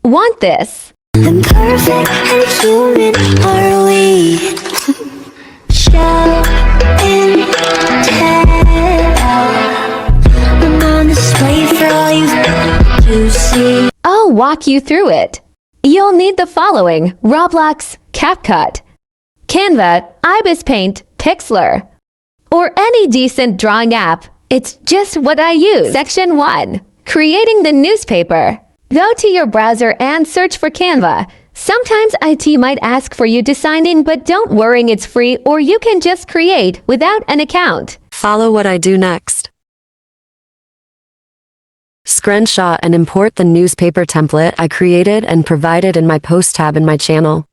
Want this? Imperfect and human are we? Show and tell. I'm on display for all you to see. I'll walk you through it. You'll need the following: Roblox, CapCut, Canva, Ibis Paint, Pixlr, or any decent drawing app. It's just what I use. Section 1. Creating the newspaper. Go to your browser and search for Canva. Sometimes IT might ask for you to sign in, but don't worry, it's free, or you can just create without an account. Follow what I do next. Screenshot and import the newspaper template I created and provided in my post tab in my channel.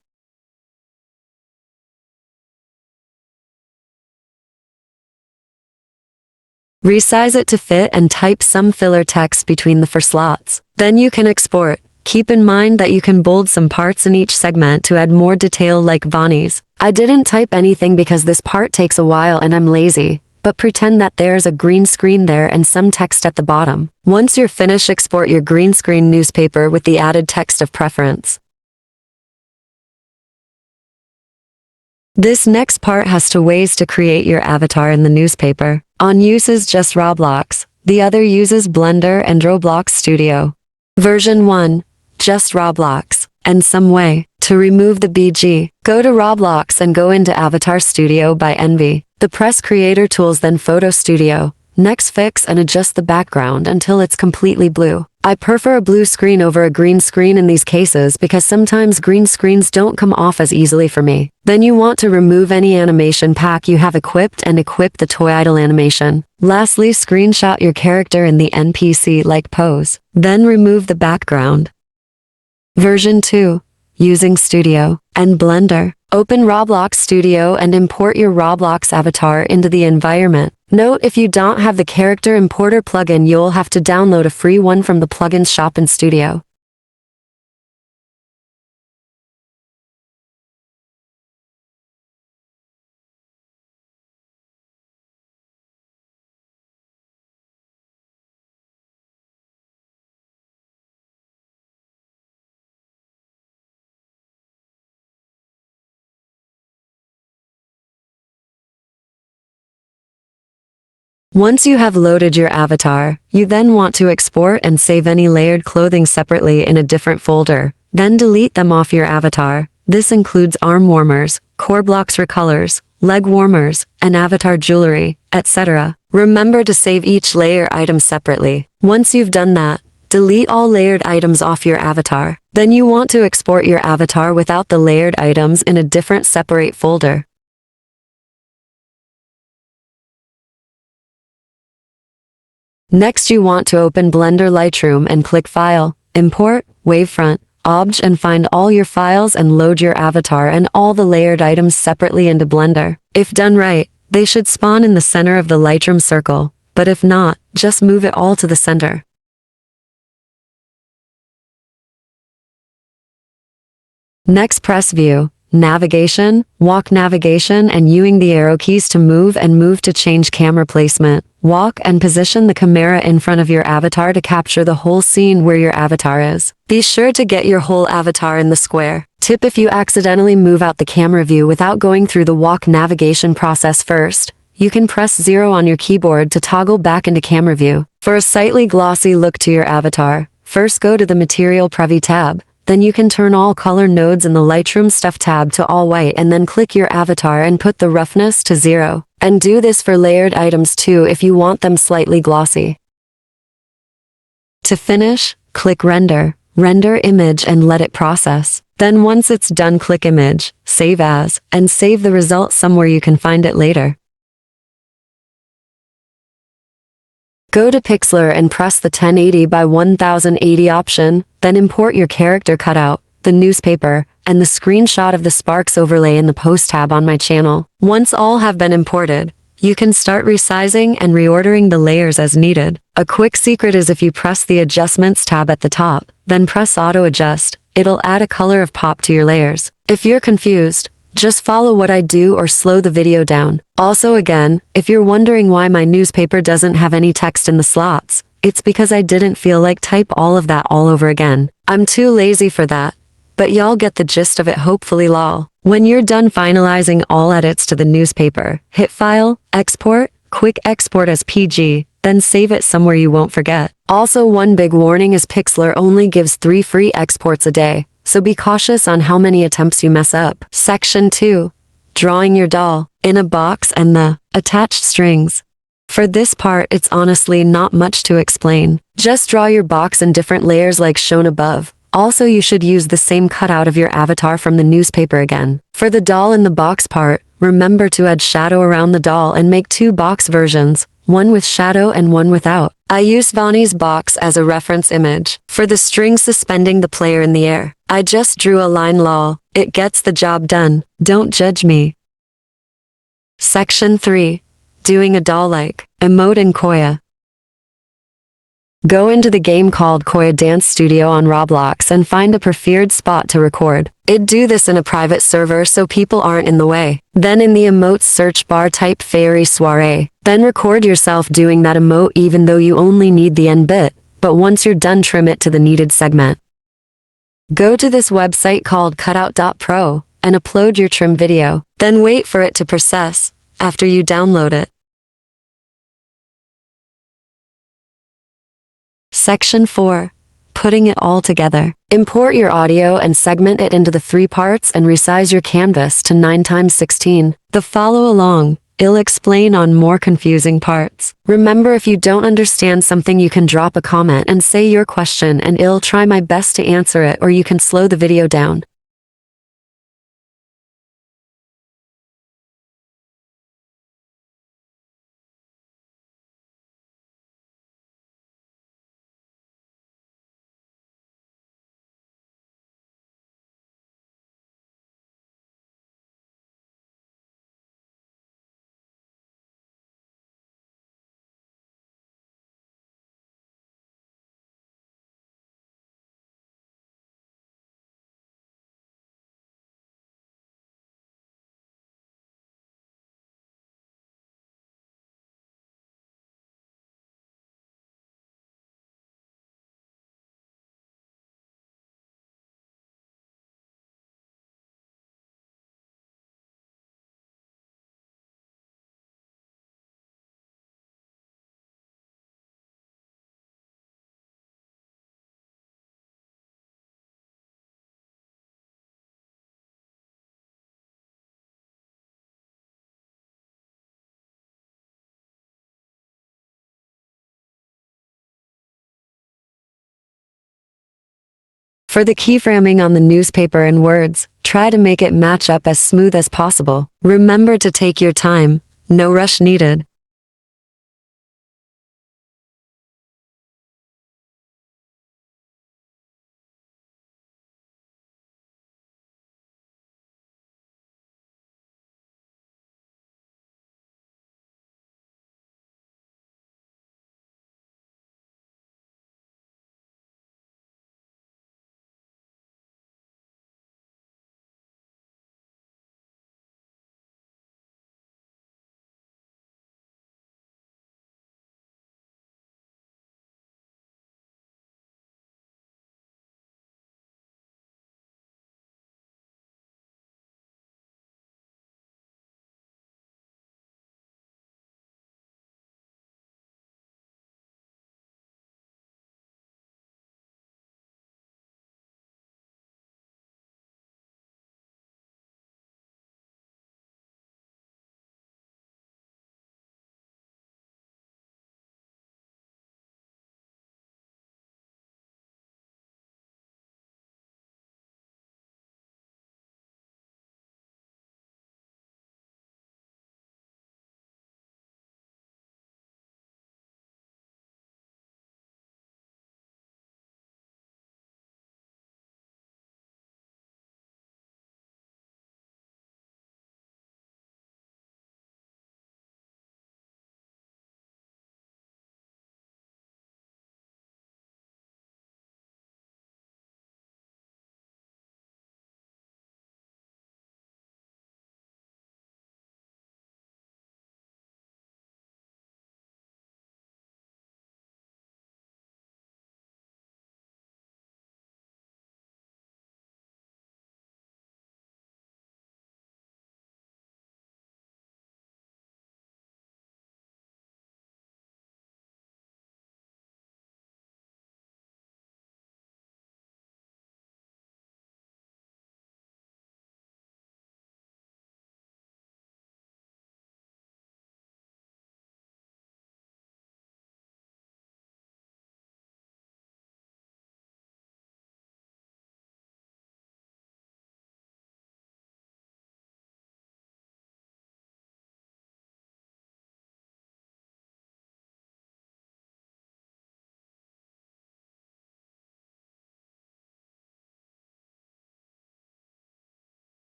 Resize it to fit and type some filler text between the four slots. Then you can export. Keep in mind that you can bold some parts in each segment to add more detail like Bonnie's. I didn't type anything because this part takes a while and I'm lazy, but pretend that there's a green screen there and some text at the bottom. Once you're finished, export your green screen newspaper with the added text of preference. This next part has two ways to create your avatar in the newspaper. On uses just Roblox, the other uses Blender and Roblox Studio. Version 1, just Roblox, and some way. To remove the BG, go to Roblox and go into Avatar Studio by Envy. The press Creator Tools, then Photo Studio. Next, fix and adjust the background until it's completely blue. I prefer a blue screen over a green screen in these cases because sometimes green screens don't come off as easily for me. Then you want to remove any animation pack you have equipped and equip the toy idle animation. Lastly, screenshot your character in the NPC-like pose. Then remove the background. Version 2. Using Studio and Blender. Open Roblox Studio and import your Roblox avatar into the environment. Note, if you don't have the character importer plugin, you'll have to download a free one from the plugins shop in Studio. Once you have loaded your avatar, you then want to export and save any layered clothing separately in a different folder. Then delete them off your avatar. This includes arm warmers, core blocks recolors, leg warmers, and avatar jewelry, etc. Remember to save each layer item separately. Once you've done that, delete all layered items off your avatar. Then you want to export your avatar without the layered items in a different separate folder. Next, you want to open Blender Lightroom and click File, Import, Wavefront, Obj, and find all your files and load your avatar and all the layered items separately into Blender. If done right, they should spawn in the center of the Lightroom circle, but if not, just move it all to the center. Next, press View, Navigation, Walk Navigation, and using the arrow keys to move to change camera placement. Walk and position the camera in front of your avatar to capture the whole scene where your avatar is. Be sure to get your whole avatar in the square. Tip: if you accidentally move out the camera view without going through the walk navigation process first, you can press 0 on your keyboard to toggle back into camera view. For a slightly glossy look to your avatar, first go to the Material Preview tab. Then you can turn all color nodes in the Lightroom Stuff tab to all white and then click your avatar and put the roughness to 0. And do this for layered items too if you want them slightly glossy. To finish, click Render, Render Image, and let it process. Then once it's done, click Image, Save As, and save the result somewhere you can find it later. Go to Pixlr and press the 1080 by 1080 option, then import your character cutout, the newspaper, and the screenshot of the Sparks overlay in the Post tab on my channel. Once all have been imported, you can start resizing and reordering the layers as needed. A quick secret is if you press the Adjustments tab at the top, then press Auto Adjust, it'll add a color of pop to your layers. If you're confused, just follow what I do or slow the video down. Also again, if you're wondering why my newspaper doesn't have any text in the slots, it's because I didn't feel like type all of that all over again. I'm too lazy for that. But y'all get the gist of it hopefully lol. When you're done finalizing all edits to the newspaper, hit File, Export, Quick Export as PG, then save it somewhere you won't forget. Also, one big warning is Pixlr only gives 3 free exports a day, so be cautious on how many attempts you mess up. Section 2. Drawing your doll, in a box and the attached strings. For this part, it's honestly not much to explain. Just draw your box in different layers like shown above. Also, you should use the same cutout of your avatar from the newspaper again. For the doll in the box part, remember to add shadow around the doll and make 2 box versions, one with shadow and one without. I used Vani's box as a reference image. For the string suspending the player in the air, I just drew a line lol. It gets the job done. Don't judge me. Section 3. Doing a doll-like emote in Koya. Go into the game called Koya Dance Studio on Roblox and find a preferred spot to record. Do this in a private server so people aren't in the way. Then in the emotes search bar type Fairy Soiree. Then record yourself doing that emote even though you only need the end bit, but once you're done trim it to the needed segment. Go to this website called cutout.pro and upload your trim video. Then wait for it to process after you download it. Section 4. Putting it all together. Import your audio and segment it into the 3 parts and resize your canvas to 9x16. The follow along, I'll explain on more confusing parts. Remember, if you don't understand something you can drop a comment and say your question and I'll try my best to answer it, or you can slow the video down. For the keyframing on the newspaper and words, try to make it match up as smooth as possible. Remember to take your time, no rush needed.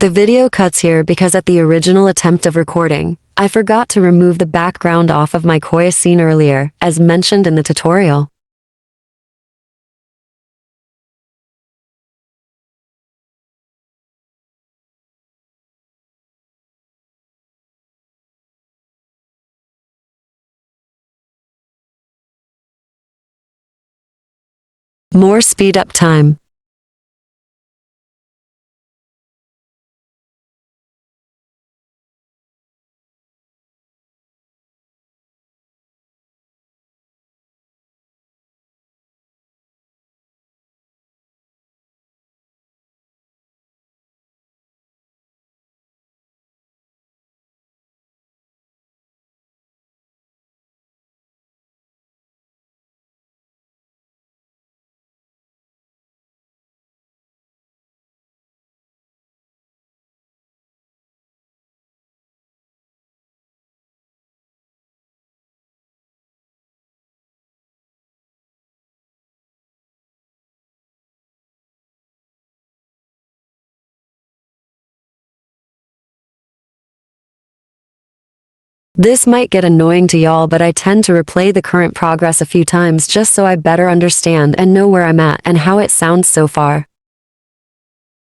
The video cuts here because at the original attempt of recording, I forgot to remove the background off of my Koya scene earlier, as mentioned in the tutorial. More speed up time. This might get annoying to y'all, but I tend to replay the current progress a few times just so I better understand and know where I'm at and how it sounds so far.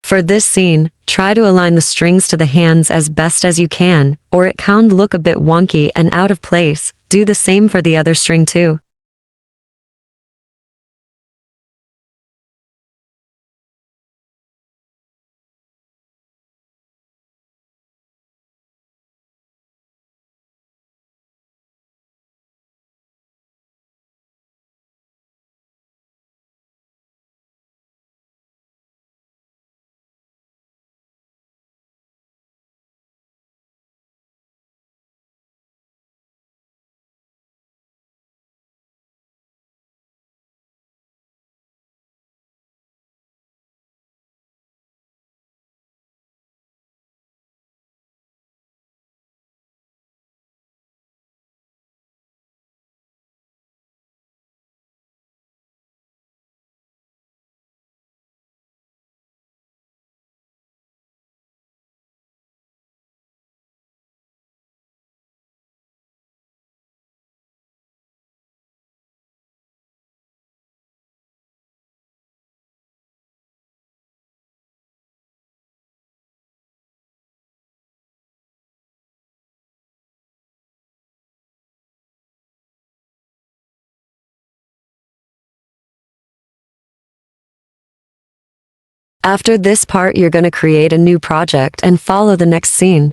For this scene, try to align the strings to the hands as best as you can, or it can look a bit wonky and out of place. Do the same for the other string too. After this part, you're gonna create a new project and follow the next scene.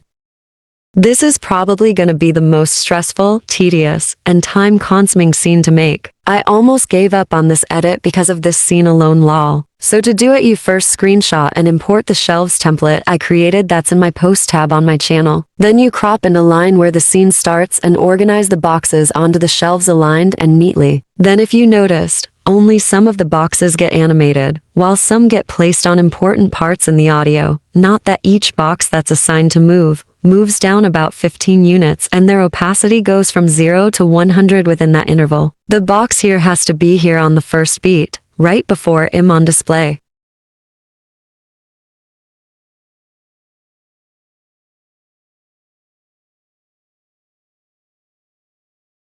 This is probably gonna be the most stressful, tedious, and time-consuming scene to make. I almost gave up on this edit because of this scene alone, lol. So to do it, you first screenshot and import the shelves template I created that's in my post tab on my channel. Then you crop and align where the scene starts and organize the boxes onto the shelves aligned and neatly. Then if you noticed, only some of the boxes get animated, while some get placed on important parts in the audio. Not that each box that's assigned to moves down about 15 units and their opacity goes from 0 to 100 within that interval. The box here has to be here on the first beat, right before I'm on display.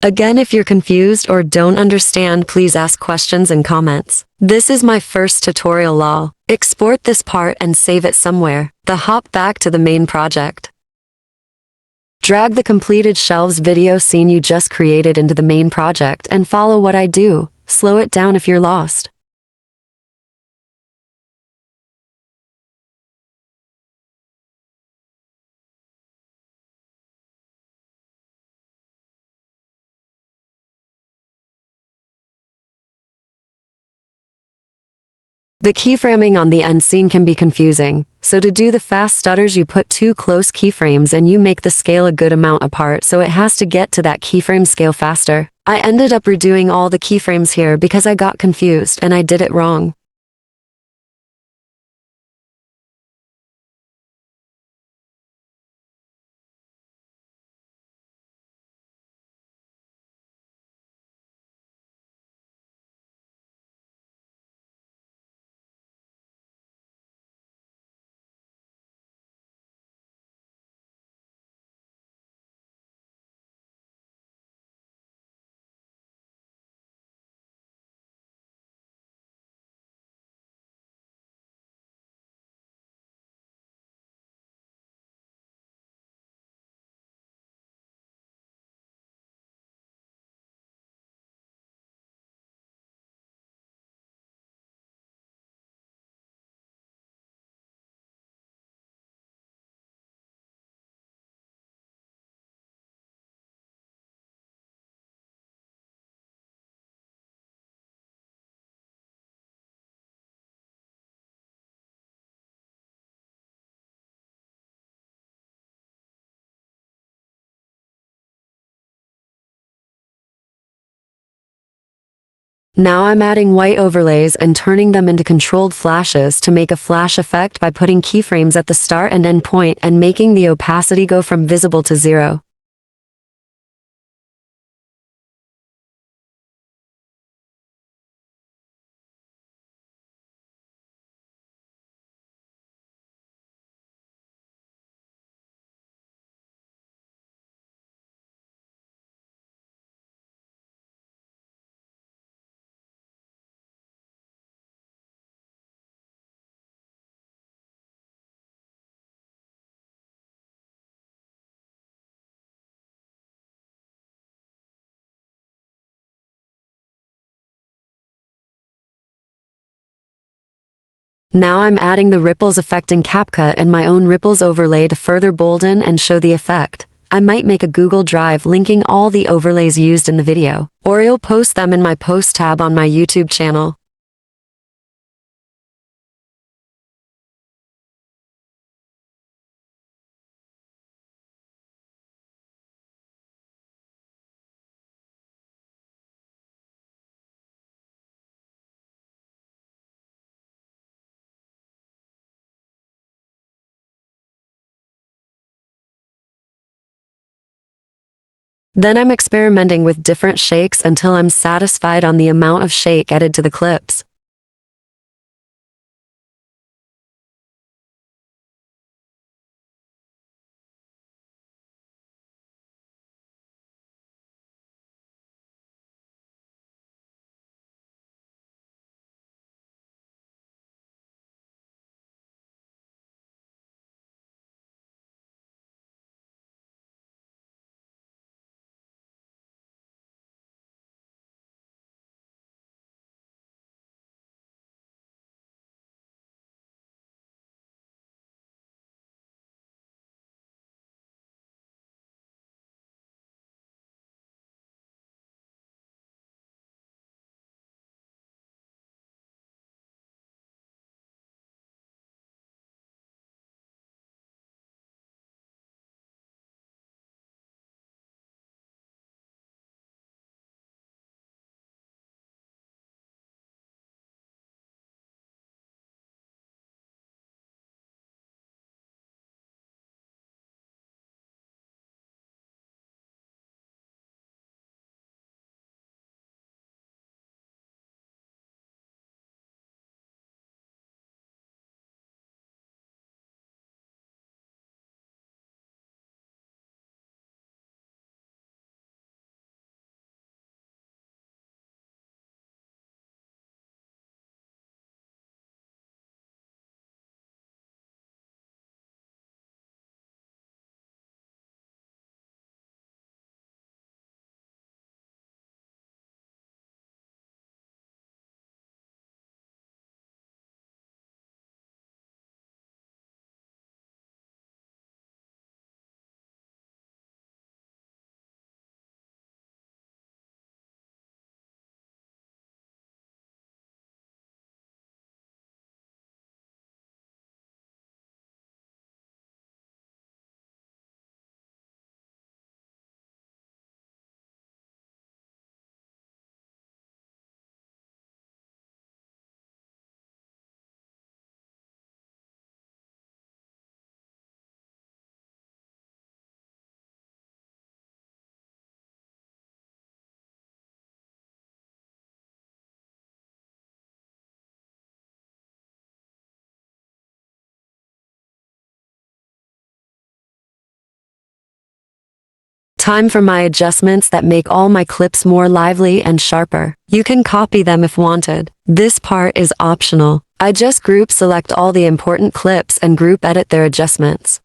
Again, if you're confused or don't understand, please ask questions in comments. This is my first tutorial, lol. Export this part and save it somewhere. Hop back to the main project. Drag the completed shelves video scene you just created into the main project and follow what I do. Slow it down if you're lost. The keyframing on the end scene can be confusing, so to do the fast stutters you put two close keyframes and you make the scale a good amount apart so it has to get to that keyframe scale faster. I ended up redoing all the keyframes here because I got confused and I did it wrong. Now I'm adding white overlays and turning them into controlled flashes to make a flash effect by putting keyframes at the start and end point and making the opacity go from visible to 0. Now I'm adding the ripples effect in CapCut and my own ripples overlay to further bolden and show the effect. I might make a Google Drive linking all the overlays used in the video, or I'll post them in my post tab on my YouTube channel. Then I'm experimenting with different shakes until I'm satisfied on the amount of shake added to the clips. Time for my adjustments that make all my clips more lively and sharper. You can copy them if wanted. This part is optional. I just group select all the important clips and group edit their adjustments.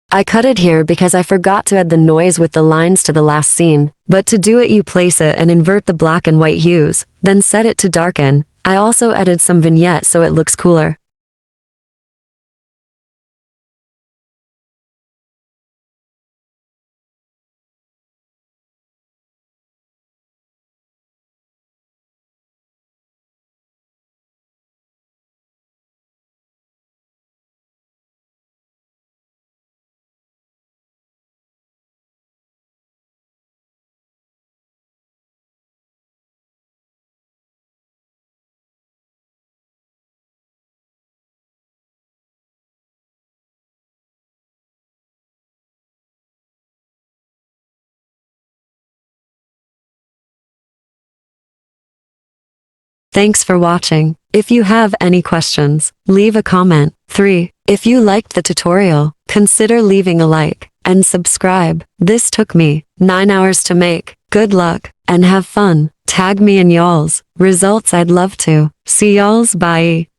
I cut it here because I forgot to add the noise with the lines to the last scene, but to do it you place it and invert the black and white hues, then set it to darken. I also added some vignette so it looks cooler. Thanks for watching. If you have any questions, leave a comment. 3. If you liked the tutorial, consider leaving a like and subscribe. This took me 9 hours to make. Good luck and have fun. Tag me in y'all's results. I'd love to see y'all's. Bye.